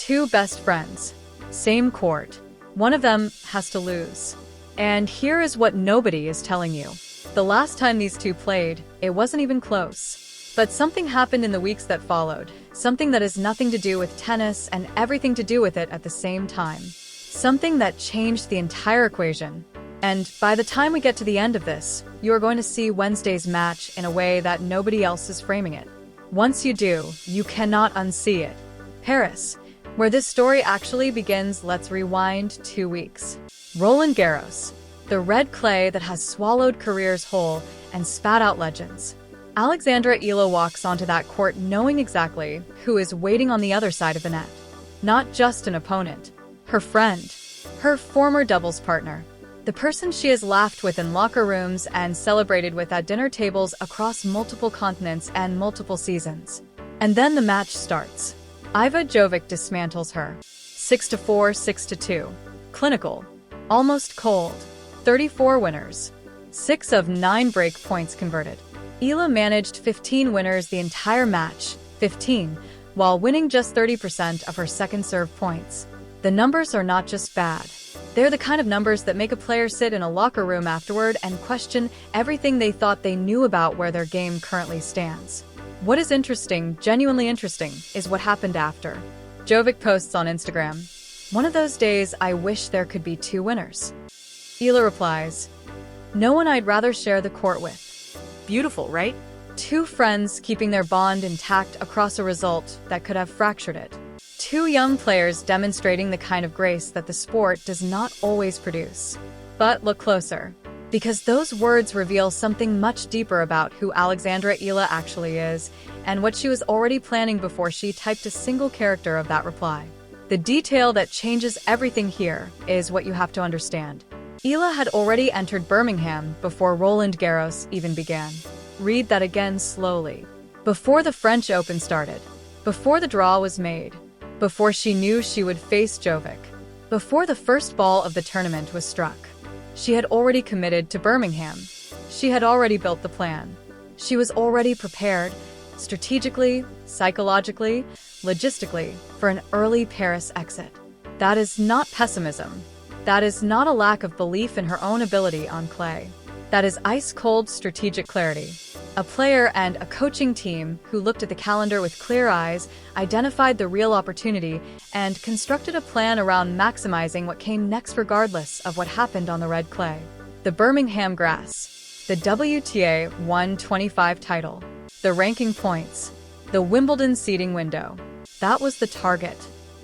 Two best friends. Same court. One of them has to lose. And here is what nobody is telling you. The last time these two played, it wasn't even close. But something happened in the weeks that followed. Something that has nothing to do with tennis and everything to do with it at the same time. Something that changed the entire equation. And by the time we get to the end of this, you are going to see Wednesday's match in a way that nobody else is framing it. Once you do, you cannot unsee it. Paris, where this story actually begins, let's rewind 2 weeks. Roland Garros, the red clay that has swallowed careers whole and spat out legends. Alexandra Eala walks onto that court knowing exactly who is waiting on the other side of the net. Not just an opponent, her friend, her former doubles partner, the person she has laughed with in locker rooms and celebrated with at dinner tables across multiple continents and multiple seasons. And then the match starts. Iva Jovic dismantles her. 6-4, 6-2. Clinical. Almost cold. 34 winners. 6 of 9 break points converted. Eala managed 15 winners the entire match, 15, while winning just 30% of her second serve points. The numbers are not just bad. They're the kind of numbers that make a player sit in a locker room afterward and question everything they thought they knew about where their game currently stands. What is interesting, genuinely interesting, is what happened after. Jovic posts on Instagram, "One of those days I wish there could be 2 winners." Eala replies, "No one I'd rather share the court with." Beautiful, right? 2 friends keeping their bond intact across a result that could have fractured it. 2 young players demonstrating the kind of grace that the sport does not always produce. But look closer, because those words reveal something much deeper about who Alexandra Eala actually is and what she was already planning before she typed a single character of that reply. The detail that changes everything here is what you have to understand. Eala had already entered Birmingham before Roland Garros even began. Read that again slowly. Before the French Open started. Before the draw was made. Before she knew she would face Jovic. Before the first ball of the tournament was struck. She had already committed to Birmingham. She had already built the plan. She was already prepared, strategically, psychologically, logistically, for an early Paris exit. That is not pessimism. That is not a lack of belief in her own ability on clay. That is ice-cold strategic clarity. A player and a coaching team who looked at the calendar with clear eyes, identified the real opportunity, and constructed a plan around maximizing what came next regardless of what happened on the red clay. The Birmingham grass. The WTA 125 title. The ranking points. The Wimbledon seeding window. That was the target.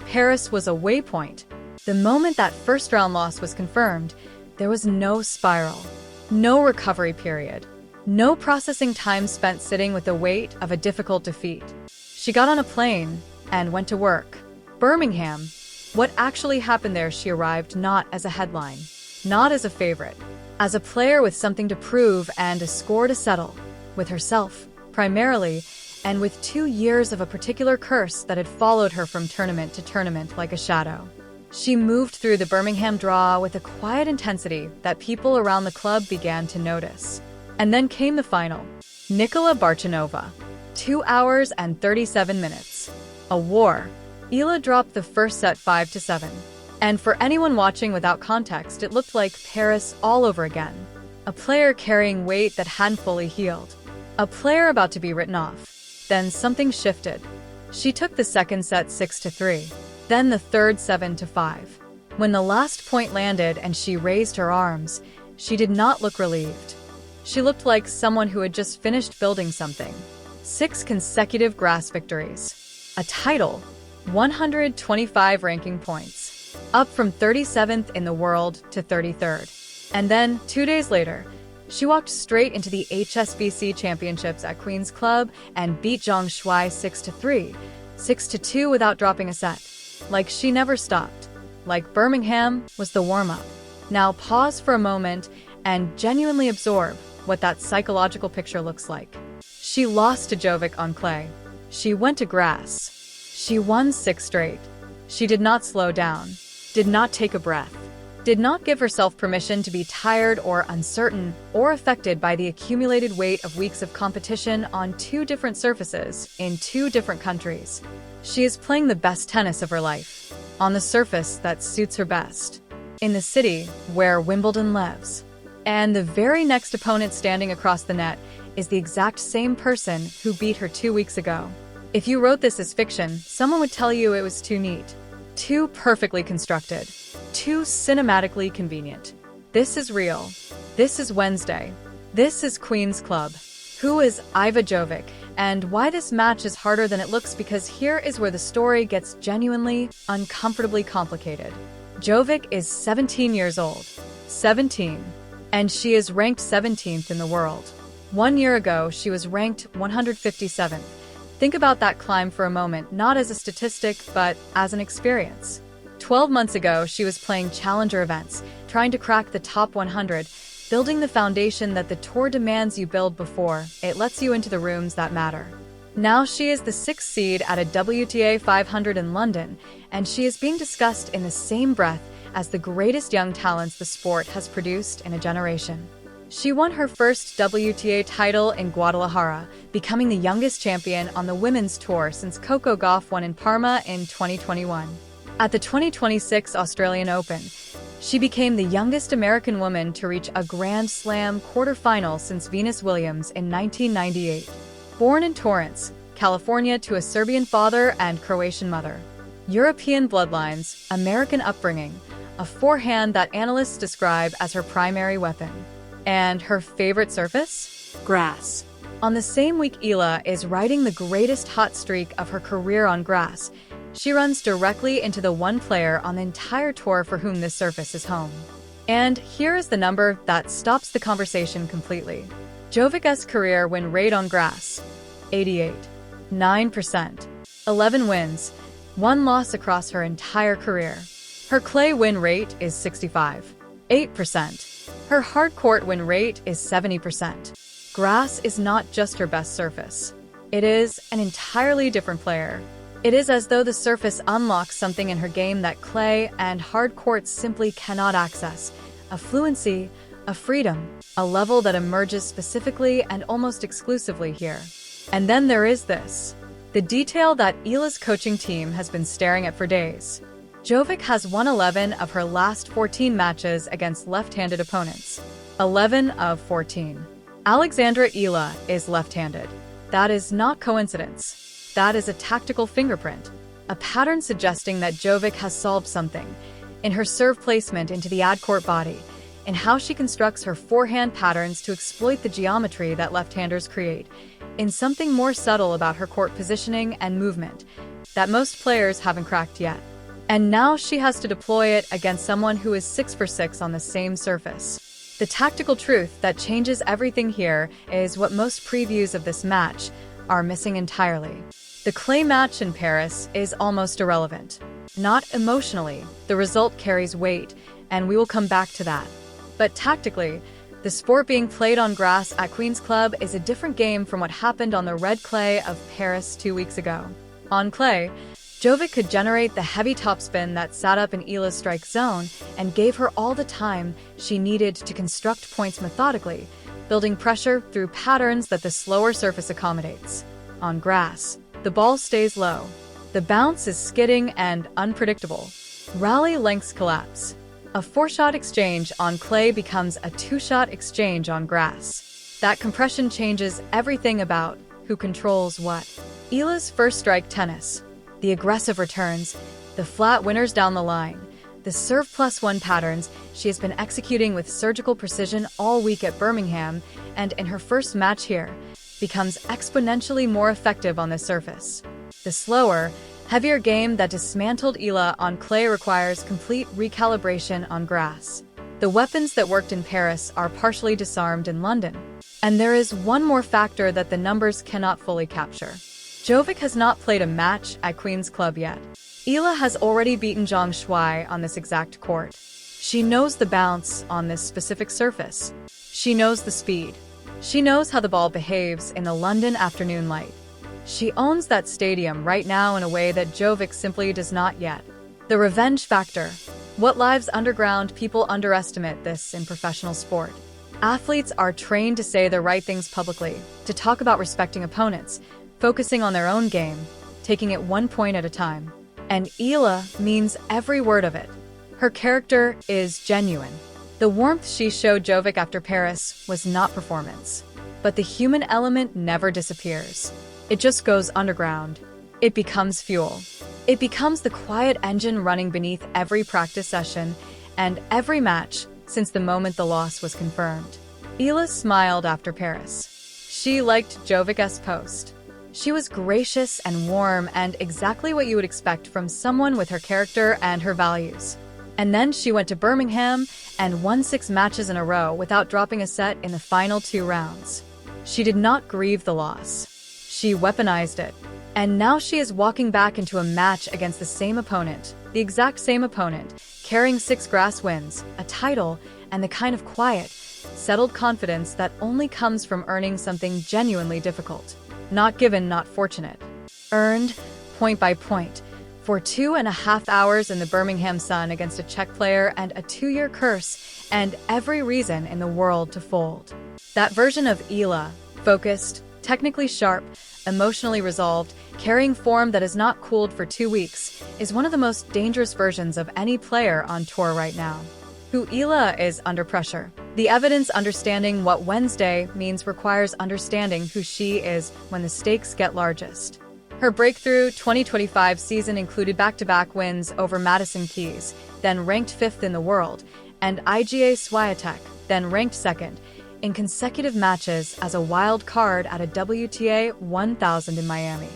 Paris was a waypoint. The moment that first-round loss was confirmed, there was no spiral. No recovery period. No processing time spent sitting with the weight of a difficult defeat. She got on a plane and went to work. Birmingham. What actually happened there? She arrived not as a headline, not as a favorite, as a player with something to prove and a score to settle, with herself, primarily, and with 2 years of a particular curse that had followed her from tournament to tournament like a shadow. She moved through the Birmingham draw with a quiet intensity that people around the club began to notice. And then came the final. Nicola Barchanova. 2 hours and 37 minutes. A war. Eala dropped the first set 5-7. And for anyone watching without context, it looked like Paris all over again. A player carrying weight that hadn't fully healed. A player about to be written off. Then something shifted. She took the second set 6-3. Then the third 7-5. When the last point landed and she raised her arms, she did not look relieved. She looked like someone who had just finished building something. 6 consecutive grass victories. A title. 125 ranking points. Up from 37th in the world to 33rd. And then, 2 days later, she walked straight into the HSBC Championships at Queen's Club and beat Zhang Shuai 6-3, 6-2 without dropping a set. Like she never stopped. Like Birmingham was the warm-up. Now pause for a moment and genuinely absorb what that psychological picture looks like. She lost to Jovic on clay. She went to grass. She won 6 straight. She did not slow down, did not take a breath, did not give herself permission to be tired or uncertain or affected by the accumulated weight of weeks of competition on 2 different surfaces in 2 different countries. She is playing the best tennis of her life, on the surface that suits her best, in the city where Wimbledon lives. And the very next opponent standing across the net is the exact same person who beat her 2 weeks ago. If you wrote this as fiction, someone would tell you it was too neat, too perfectly constructed, too cinematically convenient. This is real. This is Wednesday. This is Queen's Club. Who is Iva Jovic, and why this match is harder than it looks, because here is where the story gets genuinely, uncomfortably complicated. Jovic is 17 years old. 17. And she is ranked 17th in the world. 1 year ago, she was ranked 157th. Think about that climb for a moment, not as a statistic, but as an experience. 12 months ago, she was playing challenger events, trying to crack the top 100, building the foundation that the tour demands you build before it lets you into the rooms that matter. Now she is the 6th seed at a WTA 500 in London, and she is being discussed in the same breath as the greatest young talents the sport has produced in a generation. She won her first WTA title in Guadalajara, becoming the youngest champion on the women's tour since Coco Gauff won in Parma in 2021. At the 2026 Australian Open, she became the youngest American woman to reach a Grand Slam quarterfinal since Venus Williams in 1998. Born in Torrance, California to a Serbian father and Croatian mother. European bloodlines, American upbringing, a forehand that analysts describe as her primary weapon. And her favorite surface? Grass. On the same week Eala is riding the greatest hot streak of her career on grass, she runs directly into the one player on the entire tour for whom this surface is home. And here is the number that stops the conversation completely. Jovic's career win rate on grass: 88. 9%. 11 wins, 1 loss across her entire career. Her clay win rate is 65. 8%. Her hard court win rate is 70%. Grass is not just her best surface. It is an entirely different player. It is as though the surface unlocks something in her game that clay and hard courts simply cannot access. A fluency, a freedom, a level that emerges specifically and almost exclusively here. And then there is this. The detail that Eala's coaching team has been staring at for days. Jovic has won 11 of her last 14 matches against left-handed opponents. 11 of 14. Alexandra Eala is left-handed. That is not coincidence. That is a tactical fingerprint, a pattern suggesting that Jovic has solved something in her serve placement into the ad-court body, in how she constructs her forehand patterns to exploit the geometry that left-handers create, in something more subtle about her court positioning and movement that most players haven't cracked yet. And now she has to deploy it against someone who is 6 for 6 on the same surface. The tactical truth that changes everything here is what most previews of this match are missing entirely. The clay match in Paris is almost irrelevant. Not emotionally, the result carries weight, and we will come back to that. But tactically, the sport being played on grass at Queen's Club is a different game from what happened on the red clay of Paris 2 weeks ago. On clay, Jovic could generate the heavy topspin that sat up in Eala's strike zone and gave her all the time she needed to construct points methodically, building pressure through patterns that the slower surface accommodates. On grass, the ball stays low. The bounce is skidding and unpredictable. Rally lengths collapse. A 4-shot exchange on clay becomes a 2-shot exchange on grass. That compression changes everything about who controls what. Eala's first strike tennis. The aggressive returns, the flat winners down the line, the serve +1 patterns she has been executing with surgical precision all week at Birmingham and in her first match here, becomes exponentially more effective on this surface. The slower, heavier game that dismantled Eala on clay requires complete recalibration on grass. The weapons that worked in Paris are partially disarmed in London. And there is one more factor that the numbers cannot fully capture. Jovic has not played a match at Queen's Club yet. Eala has already beaten Zhang Shuai on this exact court. She knows the bounce on this specific surface. She knows the speed. She knows how the ball behaves in the London afternoon light. She owns that stadium right now in a way that Jovic simply does not yet. The revenge factor. What lives underground? People underestimate this in professional sport. Athletes are trained to say the right things publicly, to talk about respecting opponents, focusing on their own game. taking it 1 point at a time. And Eala means every word of it. Her character is genuine. The warmth she showed Jovic after Paris was not performance. But the human element never disappears. It just goes underground. It becomes fuel. It becomes the quiet engine running beneath every practice session and every match since the moment the loss was confirmed. Eala smiled after Paris. She liked Jovic's post. She was gracious and warm and exactly what you would expect from someone with her character and her values. And then she went to Birmingham and won 6 matches in a row without dropping a set in the final 2 rounds. She did not grieve the loss. She weaponized it. And now she is walking back into a match against the same opponent, the exact same opponent, carrying 6 grass wins, a title, and the kind of quiet, settled confidence that only comes from earning something genuinely difficult. Not given, not fortunate. Earned, point by point, for 2.5 hours in the Birmingham sun against a Czech player and a 2-year curse, and every reason in the world to fold. That version of Eala, focused, technically sharp, emotionally resolved, carrying form that is not cooled for 2 weeks, is one of the most dangerous versions of any player on tour right now. Who Eala is under pressure. The evidence understanding what Wednesday means requires understanding who she is when the stakes get largest. Her breakthrough 2025 season included back-to-back wins over Madison Keys, then ranked 5th in the world, and Iga Swiatek, then ranked 2nd, in consecutive matches as a wild card at a WTA 1000 in Miami.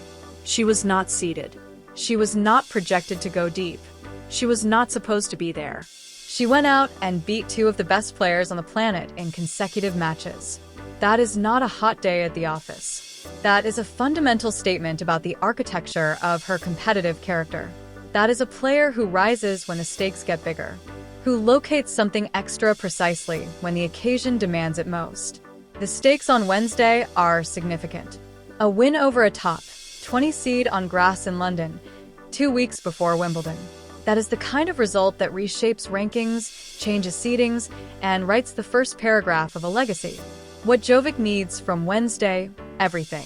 She was not seeded. She was not projected to go deep. She was not supposed to be there. She went out and beat 2 of the best players on the planet in consecutive matches. That is not a hot day at the office. That is a fundamental statement about the architecture of her competitive character. That is a player who rises when the stakes get bigger, who locates something extra precisely when the occasion demands it most. The stakes on Wednesday are significant. A win over a top 20 seed on grass in London, 2 weeks before Wimbledon. That is the kind of result that reshapes rankings, changes seedings, and writes the first paragraph of a legacy. What Jovic needs from Wednesday, everything.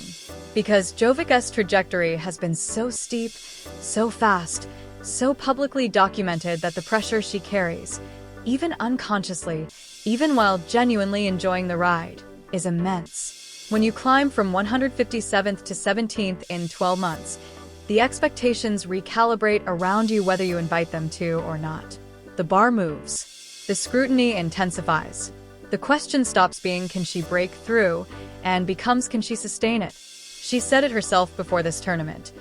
Because Jovic's trajectory has been so steep, so fast, so publicly documented that the pressure she carries, even unconsciously, even while genuinely enjoying the ride, is immense. When you climb from 157th to 17th in 12 months, the expectations recalibrate around you whether you invite them to or not. The bar moves. The scrutiny intensifies. The question stops being can she break through and becomes can she sustain it? She said it herself before this tournament.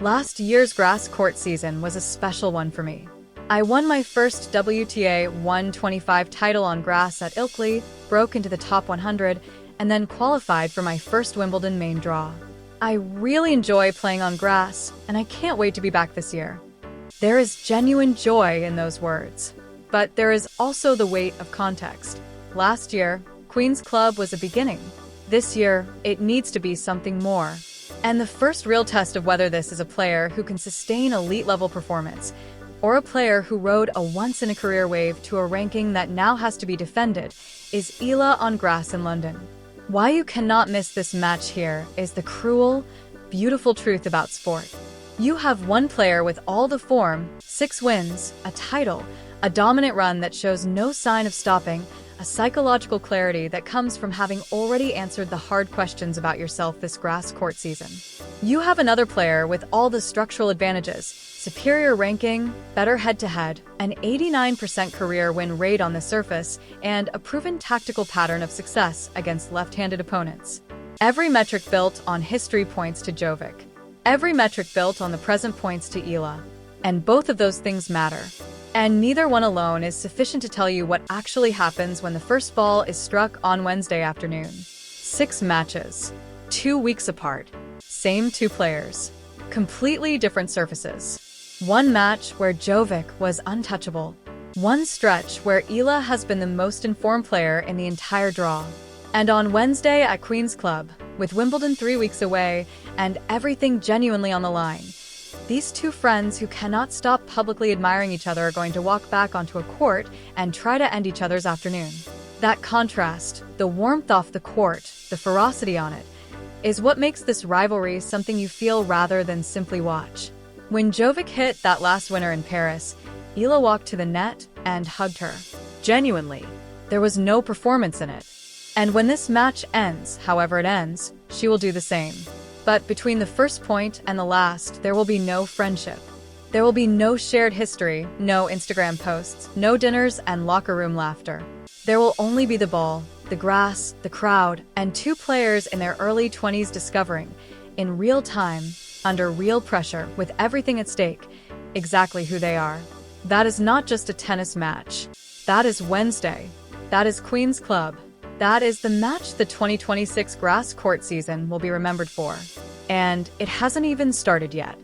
Last year's grass court season was a special one for me. I won my first WTA 125 title on grass at Ilkley, broke into the top 100, and then qualified for my first Wimbledon main draw. I really enjoy playing on grass, and I can't wait to be back this year. There is genuine joy in those words. But there is also the weight of context. Last year, Queen's Club was a beginning. This year, it needs to be something more. And the first real test of whether this is a player who can sustain elite-level performance, or a player who rode a once-in-a-career wave to a ranking that now has to be defended, is Eala on grass in London. Why you cannot miss this match here is the cruel, beautiful truth about sport. You have one player with all the form, 6 wins, a title, a dominant run that shows no sign of stopping, a psychological clarity that comes from having already answered the hard questions about yourself this grass court season. You have another player with all the structural advantages, superior ranking, better head-to-head, an 89% career win rate on the surface, and a proven tactical pattern of success against left-handed opponents. Every metric built on history points to Jovic. Every metric built on the present points to Eala. And both of those things matter. And neither one alone is sufficient to tell you what actually happens when the first ball is struck on Wednesday afternoon. 6 matches. 2 weeks apart. Same 2 players. Completely different surfaces. One match where Jovic was untouchable. One stretch where Eala has been the most informed player in the entire draw. And on Wednesday at Queen's Club, with Wimbledon 3 weeks away and everything genuinely on the line, these 2 friends who cannot stop publicly admiring each other are going to walk back onto a court and try to end each other's afternoon. That contrast, the warmth off the court, the ferocity on it, is what makes this rivalry something you feel rather than simply watch. When Jovic hit that last winner in Paris, Eala walked to the net and hugged her. Genuinely, there was no performance in it. And when this match ends, however it ends, she will do the same. But between the first point and the last, there will be no friendship. There will be no shared history, no Instagram posts, no dinners and locker room laughter. There will only be the ball, the grass, the crowd, and two players in their early 20s discovering, in real time, under real pressure, with everything at stake, exactly who they are. That is not just a tennis match. That is Wednesday. That is Queen's Club. That is the match the 2026 grass court season will be remembered for. And it hasn't even started yet.